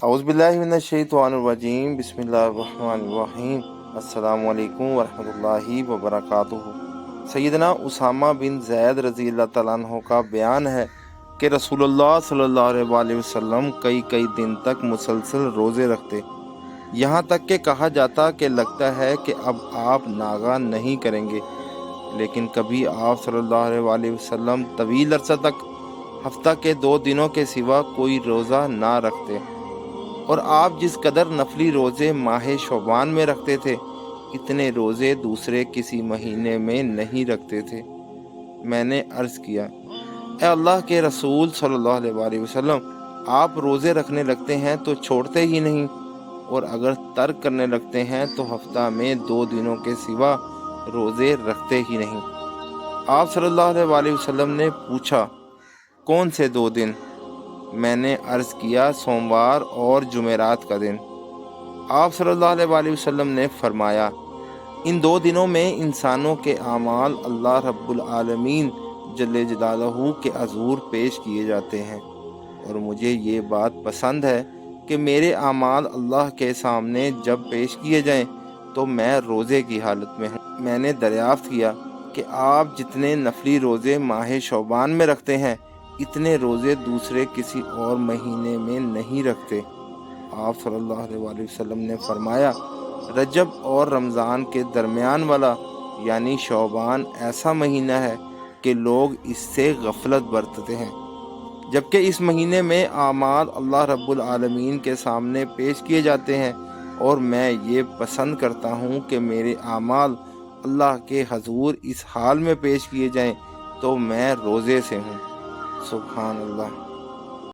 औज़ुबिल्लाहि मिनश्शैतानिर्रजीम बिस्मिल्लाहिर्रहमानिर्रहीम अस्सलामु अलैकुम वरहमतुल्लाहि वबरकातुहू। सैयदना उसामा बिन ज़ैद रज़ी अल्लाह तआला अन्हु का बयान है कि रसूलुल्लाह सल्लल्लाहु अलैहि वसल्लम कई कई दिन तक मुसलसल रोज़े रखते, यहाँ तक कि कहा जाता कि लगता है कि अब आप नागा नहीं करेंगे। लेकिन कभी आप सल्लल्लाहु अलैहि वसल्लम तवील अरसा तक हफ्ता के 2 दिनों के सिवा कोई रोज़ा ना रखते, और आप जिस कदर नफली रोज़े माह शौबान में रखते थे, इतने रोज़े दूसरे किसी महीने में नहीं रखते थे। मैंने अर्ज़ किया, ए अल्लाह के रसूल सल्लल्लाहु अलैहि वसल्लम, आप रोज़े रखने लगते हैं तो छोड़ते ही नहीं, और अगर तर्क करने लगते हैं तो हफ्ता में 2 दिनों के सिवा रोज़े रखते ही नहीं। आप सल्लल्लाहु अलैहि वसल्लम ने पूछा, कौन से 2 दिन? मैंने अर्ज़ किया, सोमवार और जुमेरात का दिन। आप सल्लल्लाहु अलैहि वसल्लम ने फरमाया, इन 2 दिनों में इंसानों के आमाल अल्लाह रब्बुल आलमीन जल्ले जलालहू के हज़ूर पेश किए जाते हैं, और मुझे ये बात पसंद है कि मेरे आमाल अल्लाह के सामने जब पेश किए जाएं तो मैं रोज़े की हालत में हूँ। मैंने दरियाफ्त किया कि आप जितने नफली रोज़े माह शौबान में रखते हैं, इतने रोज़े दूसरे किसी और महीने में नहीं रखते। आप सल्लल्लाहु अलैहि वसल्लम ने फरमाया, रजब और रमज़ान के दरमियान वाला यानी शौबान ऐसा महीना है कि लोग इससे गफलत बरतते हैं, जबकि इस महीने में आमाल अल्लाह रब्बुल आलमीन के सामने पेश किए जाते हैं, और मैं ये पसंद करता हूँ कि मेरे आमाल अल्लाह के हज़ूर इस हाल में पेश किए जाएं तो मैं रोज़े से हूँ। सुभान अल्लाह।